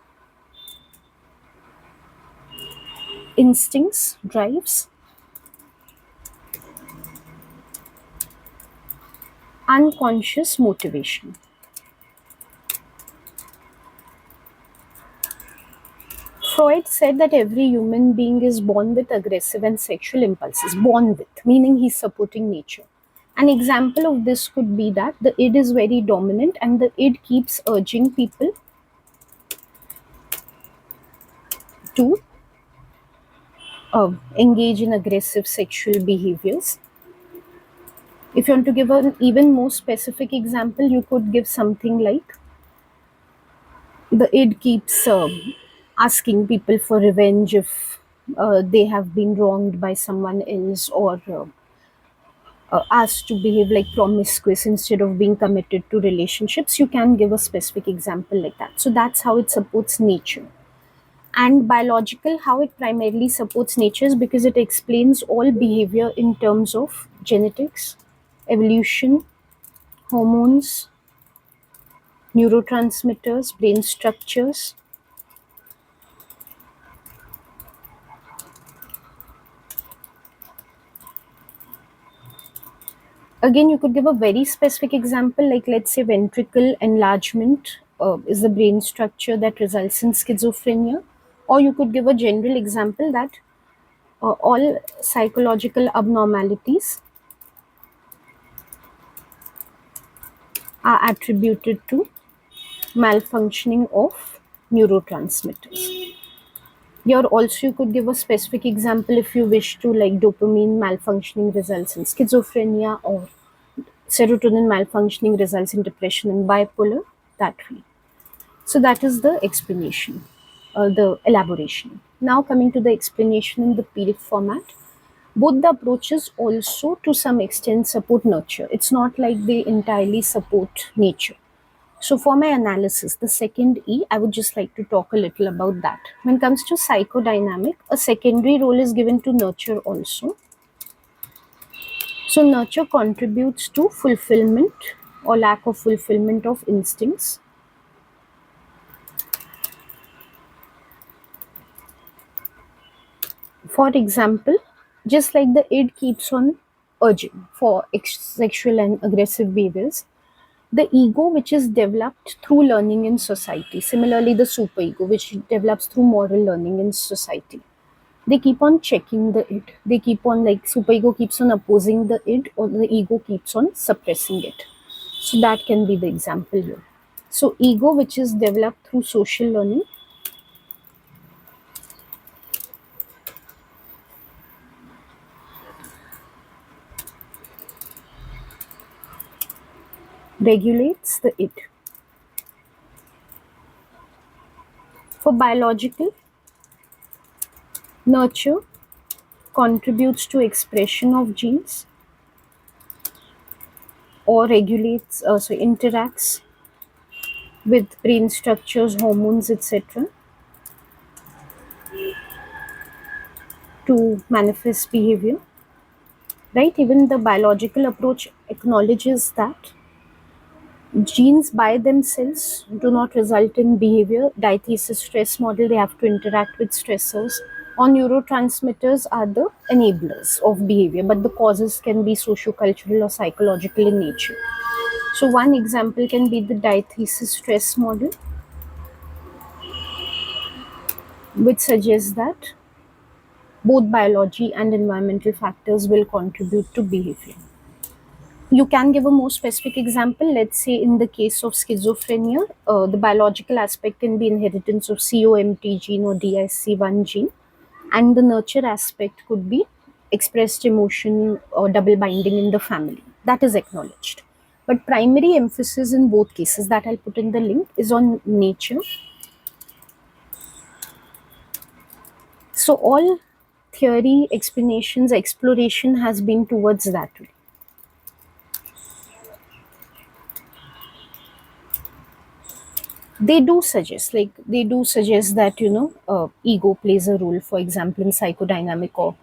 instincts, drives, unconscious motivation. Freud said that every human being is born with aggressive and sexual impulses. Born with, meaning he's supporting nature. An example of this could be that the id is very dominant and the id keeps urging people to engage in aggressive sexual behaviors. If you want to give an even more specific example, you could give something like the id keeps asking people for revenge if they have been wronged by someone else, or asked to behave like promiscuous instead of being committed to relationships. You can give a specific example like that. So that's how it supports nature. And biological, how it primarily supports nature is because it explains all behavior in terms of genetics, evolution, hormones, neurotransmitters, brain structures. Again, you could give a very specific example, like let's say ventricle enlargement is the brain structure that results in schizophrenia. Or you could give a general example that all psychological abnormalities are attributed to malfunctioning of neurotransmitters. Here also you could give a specific example if you wish to, like dopamine malfunctioning results in schizophrenia, or serotonin malfunctioning results in depression and bipolar, that way. So that is the explanation, the elaboration. Now coming to the explanation in the PDF format, both the approaches also to some extent support nurture. It's not like they entirely support nature. So for my analysis, the second E, I would just like to talk a little about that. When it comes to psychodynamic, a secondary role is given to nurture also. So nurture contributes to fulfillment or lack of fulfillment of instincts. For example, just like the id keeps on urging for sexual and aggressive behaviors, the ego, which is developed through learning in society, similarly the superego, which develops through moral learning in society, they keep on checking the id. They keep on, like superego keeps on opposing the id, or the ego keeps on suppressing it. So that can be the example here. So ego, which is developed through social learning, regulates the id. For biological, Nurture contributes to expression of genes or regulates, interacts with brain structures, hormones, etc. to manifest behavior, right? Even the biological approach acknowledges that genes by themselves do not result in behavior. Diathesis stress model, they have to interact with stressors. Or neurotransmitters are the enablers of behavior, but the causes can be sociocultural or psychological in nature. So one example can be the diathesis stress model, which suggests that both biology and environmental factors will contribute to behavior. You can give a more specific example. Let's say in the case of schizophrenia, the biological aspect can be inheritance of COMT gene or DIC1 gene, and the nurture aspect could be expressed emotion or double binding in the family. That is acknowledged. But primary emphasis in both cases, that I'll put in the link, is on nature. So all theory, explanations, exploration has been towards that way. They do suggest that ego plays a role, for example in psychodynamic, or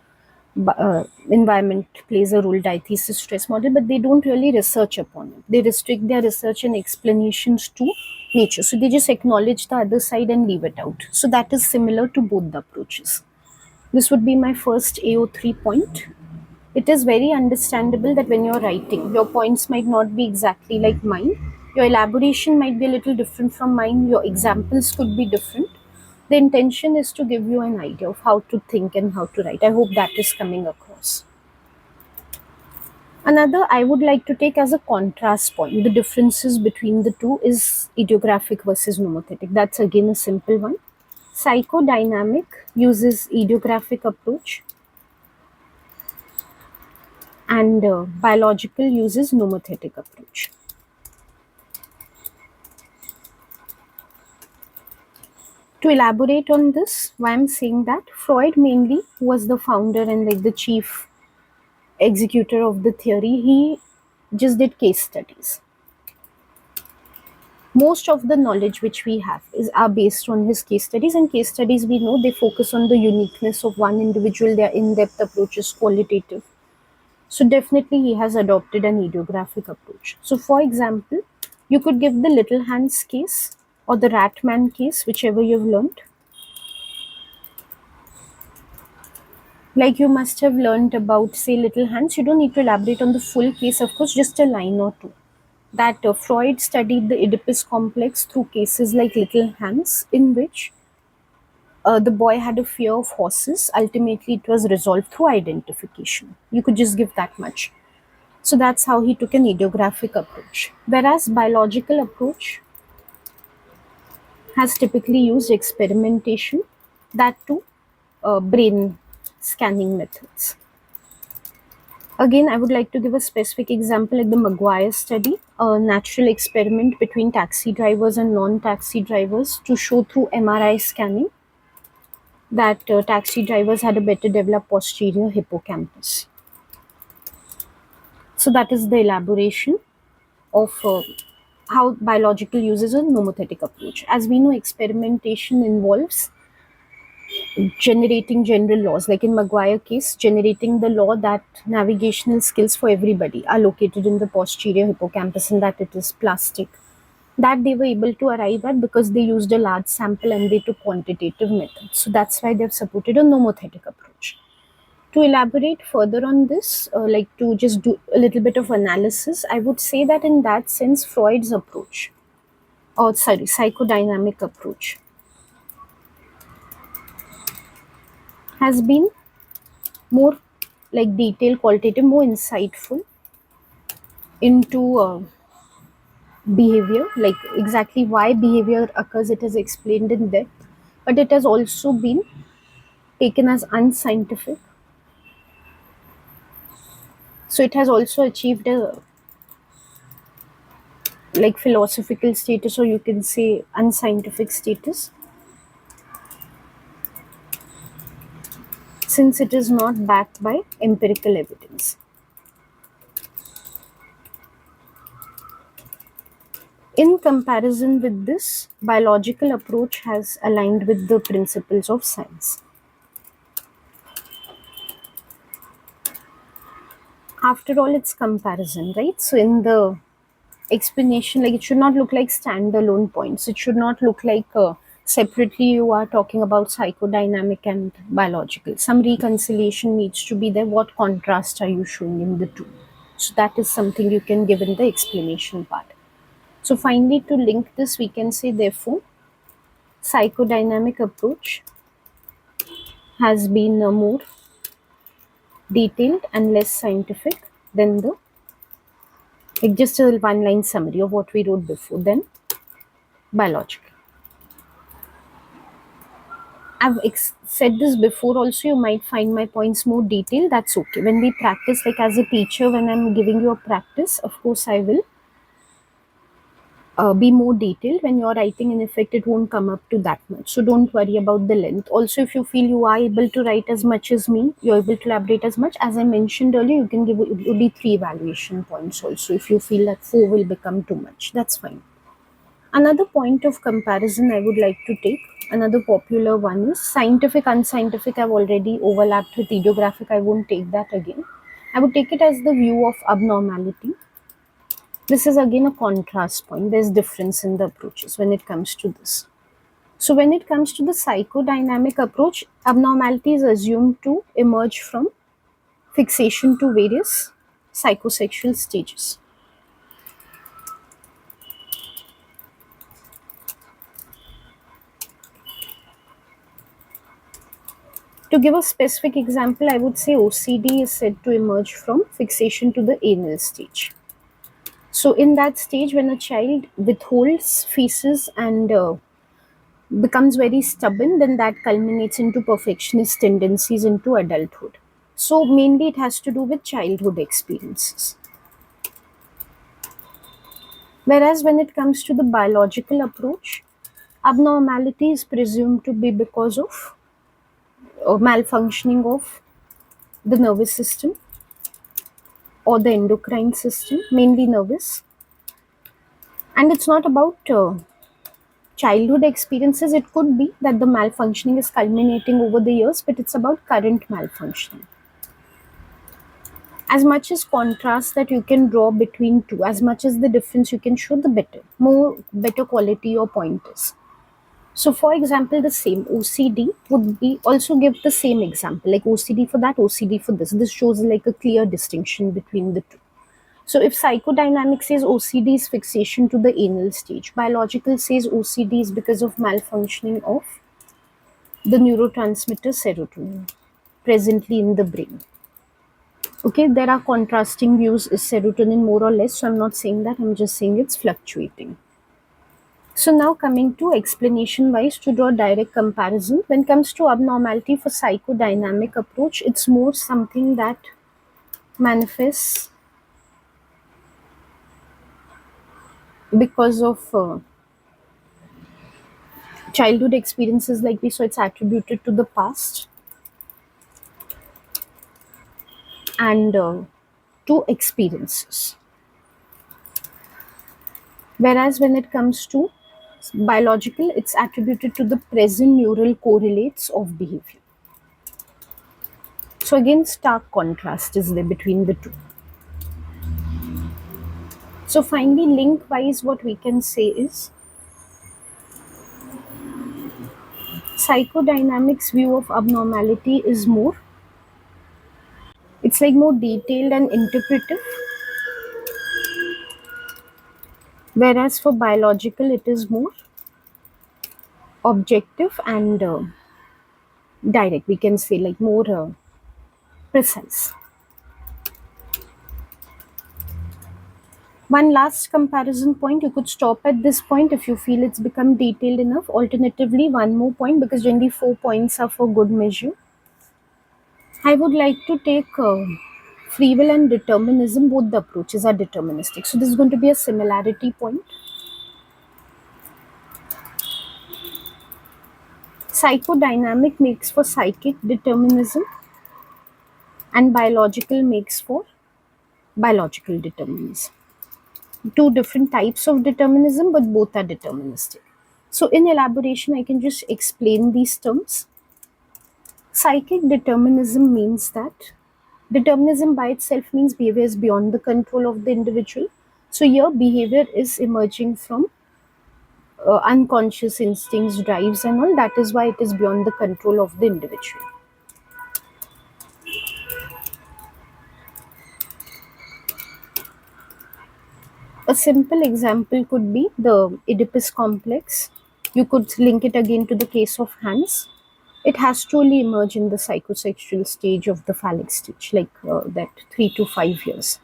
environment plays a role, diathesis stress model, but they don't really research upon it. They restrict their research and explanations to nature, so they just acknowledge the other side and leave it out. So that is similar to both the approaches. This would be my first AO3 point. It is very understandable that when you're writing, your points might not be exactly like mine. Your elaboration might be a little different from mine. Your examples could be different. The intention is to give you an idea of how to think and how to write. I hope that is coming across. Another I would like to take as a contrast point, the differences between the two is idiographic versus nomothetic. That's again a simple one. Psychodynamic uses idiographic approach, and biological uses nomothetic approach. To elaborate on this, why I'm saying that, Freud mainly, who was the founder and like the chief executor of the theory, he just did case studies. Most of the knowledge which we have are based on his case studies, and case studies, we know, they focus on the uniqueness of one individual. Their in-depth approach is qualitative. So definitely he has adopted an idiographic approach. So for example, you could give the little hands case or the rat man case, whichever you've learned. Like you must have learned about, say, little hands. You don't need to elaborate on the full case, of course, just a line or two. That Freud studied the Oedipus complex through cases like little hands, in which the boy had a fear of horses. Ultimately, it was resolved through identification. You could just give that much. So that's how he took an idiographic approach. Whereas biological approach has typically used experimentation, that too brain scanning methods. Again, I would like to give a specific example like the Maguire study, a natural experiment between taxi drivers and non-taxi drivers to show through MRI scanning that taxi drivers had a better developed posterior hippocampus. So that is the elaboration of how biological uses a nomothetic approach. As we know, experimentation involves generating general laws. Like in Maguire case, generating the law that navigational skills for everybody are located in the posterior hippocampus and that it is plastic. That they were able to arrive at because they used a large sample and they took quantitative methods. So that's why they've supported a nomothetic approach. To elaborate further on this, like to just do a little bit of analysis, I would say that in that sense, Freud's approach, or sorry, psychodynamic approach, has been more like detailed, qualitative, more insightful into behavior, like exactly why behavior occurs. It is explained in depth, but it has also been taken as unscientific. So it has also achieved a like philosophical status, or you can say unscientific status. since it is not backed by empirical evidence. In comparison with this, biological approach has aligned with the principles of science. After all, it's comparison, right? So in the explanation, like, it should not look like standalone points. It should not look like separately you are talking about psychodynamic and biological. Some reconciliation needs to be there. What contrast are you showing in the two? So that is something you can give in the explanation part. So finally, to link this, we can say, therefore, psychodynamic approach has been more detailed and less scientific than the, like, just a one line summary of what we wrote before, then biological. I've said this before also, you might find my points more detailed. That's okay. When we practice, like as a teacher, when I'm giving you a practice, of course, I will be more detailed. When you're writing, in effect, it won't come up to that much. So don't worry about the length. Also, if you feel you are able to write as much as me, you're able to elaborate as much. As I mentioned earlier, you can give only 3 evaluation points also. If you feel that 4 will become too much, that's fine. Another point of comparison I would like to take, another popular one, is scientific, unscientific. I've already overlapped with idiographic. I won't take that again. I would take it as the view of abnormality. This is again a contrast point. There's difference in the approaches when it comes to this. So when it comes to the psychodynamic approach, abnormality is assumed to emerge from fixation to various psychosexual stages. To give a specific example, I would say OCD is said to emerge from fixation to the anal stage. So, in that stage, when a child withholds feces and becomes very stubborn, then that culminates into perfectionist tendencies into adulthood. So, mainly it has to do with childhood experiences. Whereas, when it comes to the biological approach, abnormality is presumed to be because of malfunctioning of the nervous system or the endocrine system, mainly nervous. And it's not about childhood experiences. It could be that the malfunctioning is culminating over the years, but it's about current malfunctioning. As much as contrast that you can draw between two, as much as the difference you can show, the better quality your point is. So, for example, the same OCD would be also give the same example, like OCD for that, OCD for this. This shows like a clear distinction between the two. So if psychodynamic says OCD is fixation to the anal stage, biological says OCD is because of malfunctioning of the neurotransmitter serotonin presently in the brain. Okay, there are contrasting views. Is serotonin more or less? So I'm not saying that, I'm just saying it's fluctuating. So now coming to explanation wise, to draw direct comparison, when it comes to abnormality for psychodynamic approach, it's more something that manifests because of childhood experiences, like we saw, it's attributed to the past and to experiences. Whereas when it comes to biological, it's attributed to the present neural correlates of behavior. So again, stark contrast is there between the two. So finally, link wise, what we can say is psychodynamics view of abnormality is more, it's like more detailed and interpretive, whereas for biological it is more objective and direct, we can say, like more precise. One last comparison point, you could stop at this point if you feel it's become detailed enough. Alternatively, one more point, because generally 4 points are for good measure. I would like to take free will and determinism, both the approaches are deterministic. So this is going to be a similarity point. Psychodynamic makes for psychic determinism, and biological makes for biological determinism. Two different types of determinism, but both are deterministic. So, in elaboration, I can just explain these terms. Psychic determinism means that determinism by itself means behavior is beyond the control of the individual. So, here behavior is emerging from unconscious instincts, drives, and all. That is why it is beyond the control of the individual. A simple example could be the Oedipus complex. You could link it again to the case of Hans. It has truly emerged in the psychosexual stage of the phallic stage, like that 3 to 5 years.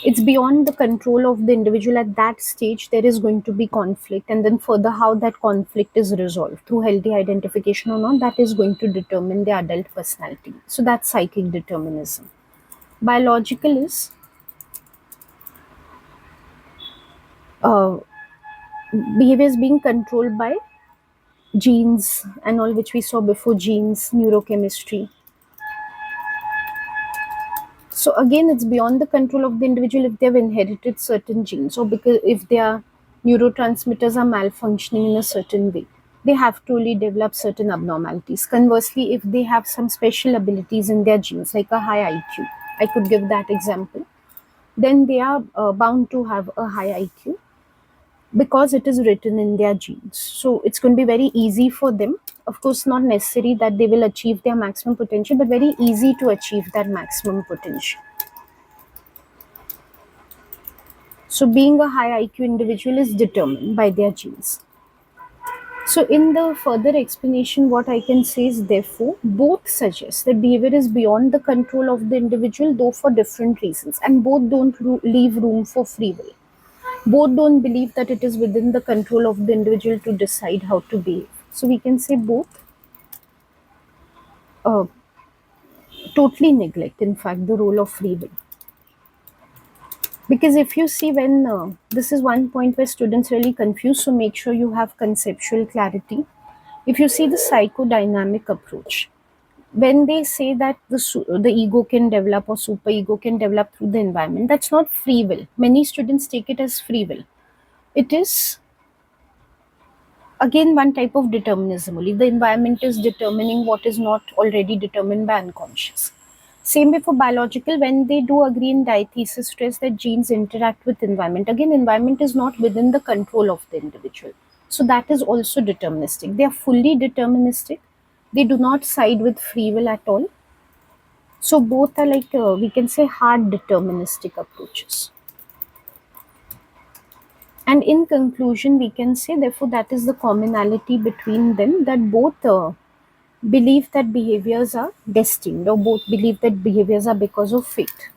It's beyond the control of the individual. At that stage there is going to be conflict, and then further how that conflict is resolved through healthy identification or not, that is going to determine the adult personality. So that's psychic determinism. Biological is uh, behavior is being controlled by genes and all, which we saw before, genes, neurochemistry. So again, it's beyond the control of the individual if they've inherited certain genes, or because if their neurotransmitters are malfunctioning in a certain way, they have to really develop certain abnormalities. Conversely, if they have some special abilities in their genes, like a high IQ, I could give that example, then they are bound to have a high IQ because it is written in their genes. So it's going to be very easy for them. Of course, not necessary that they will achieve their maximum potential, but very easy to achieve that maximum potential. So, being a high IQ individual is determined by their genes. So, in the further explanation, what I can say is therefore, both suggest that behavior is beyond the control of the individual, though for different reasons, and both don't leave room for free will. Both don't believe that it is within the control of the individual to decide how to behave. So, we can say both uh, totally neglect, in fact, the role of free will. Because if you see, when this is one point where students really confuse, so make sure you have conceptual clarity. If you see the psychodynamic approach, when they say that the ego can develop or superego can develop through the environment, that's not free will. Many students take it as free will. It is again one type of determinism only. The environment is determining what is not already determined by unconscious. Same way for biological, when they do agree in diathesis, stress that genes interact with environment. Again, environment is not within the control of the individual. So that is also deterministic. They are fully deterministic. They do not side with free will at all. So both are like, we can say, hard deterministic approaches. And in conclusion, we can say, therefore, that is the commonality between them, that both believe that behaviors are destined, or both believe that behaviors are because of fate.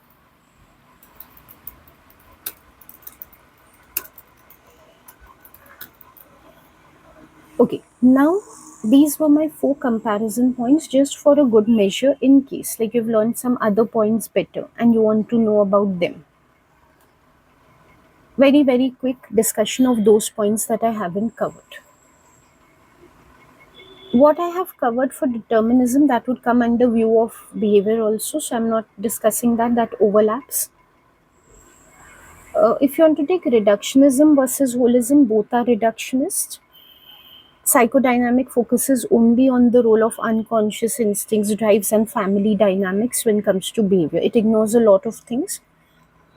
Okay, now these were my 4 comparison points, just for a good measure, in case like you've learned some other points better and you want to know about them. Very quick discussion of those points that I haven't covered. What I have covered for determinism, that would come under view of behavior also, so I'm not discussing that, that overlaps. If you want to take reductionism versus holism, both are reductionist. Psychodynamic focuses only on the role of unconscious instincts, drives, and family dynamics when it comes to behavior. It ignores a lot of things.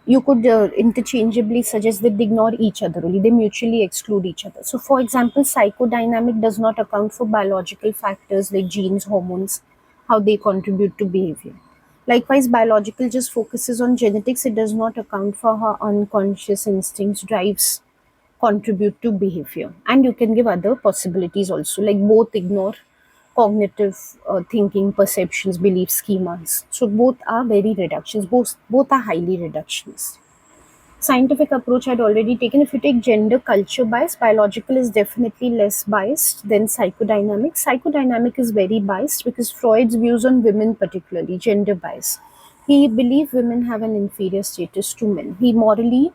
You could interchangeably suggest that they ignore each other only, they mutually exclude each other. So, for example, psychodynamic does not account for biological factors like genes, hormones, how they contribute to behavior. Likewise, biological just focuses on genetics, it does not account for how unconscious instincts, drives, contribute to behavior. And you can give other possibilities also, like both ignore cognitive thinking, perceptions, belief schemas. So both are very reductionist, both are highly reductionist. Scientific approach I'd already taken. If you take gender culture bias, biological is definitely less biased than psychodynamic. Psychodynamic is very biased because Freud's views on women, particularly gender bias, he believed women have an inferior status to men. He morally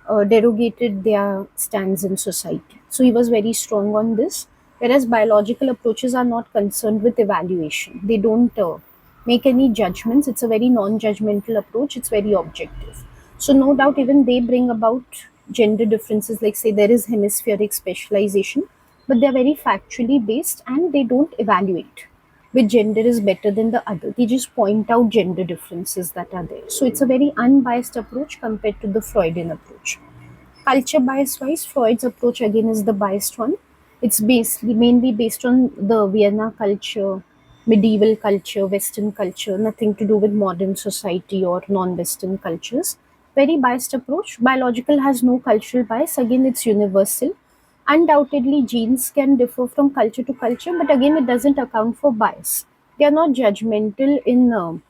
derogated their stands in society. So he was very strong on this. Whereas biological approaches are not concerned with evaluation. They don't make any judgments. It's a very non-judgmental approach. It's very objective. So no doubt even they bring about gender differences, like say there is hemispheric specialization, but they're very factually based and they don't evaluate which gender is better than the other. They just point out gender differences that are there. So it's a very unbiased approach compared to the Freudian approach. Culture bias wise, Freud's approach again is the biased one. It's basically mainly based on the Vienna culture, medieval culture, Western culture, nothing to do with modern society or non Western cultures. Very biased approach. Biological has no cultural bias, again, it's universal. Undoubtedly, genes can differ from culture to culture, but again, it doesn't account for bias. They are not judgmental in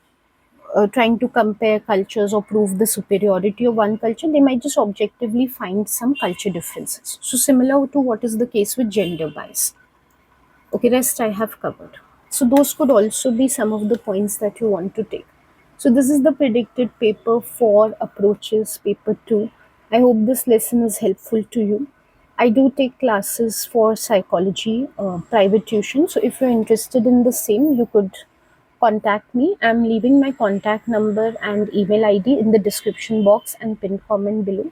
trying to compare cultures or prove the superiority of one culture. They might just objectively find some culture differences. So, similar to what is the case with gender bias. Okay, rest I have covered. So, those could also be some of the points that you want to take. So, this is the predicted paper for approaches, paper 2. I hope this lesson is helpful to you. I do take classes for psychology, private tuition. So, if you're interested in the same, you could contact me. I'm leaving my contact number and email ID in the description box and pinned comment below.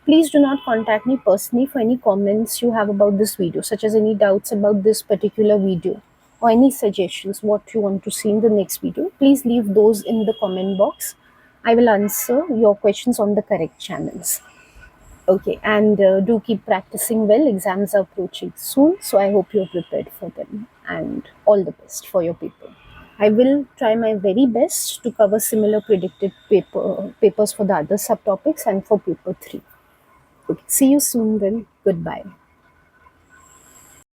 Please do not contact me personally for any comments you have about this video, such as any doubts about this particular video or any suggestions what you want to see in the next video. Please leave those in the comment box. I will answer your questions on the correct channels. Okay, and do keep practicing well. Exams are approaching soon, so I hope you're prepared for them. And all the best for your paper. I will try my very best to cover similar predicted papers for the other subtopics and for paper 3. Okay, see you soon then. Goodbye.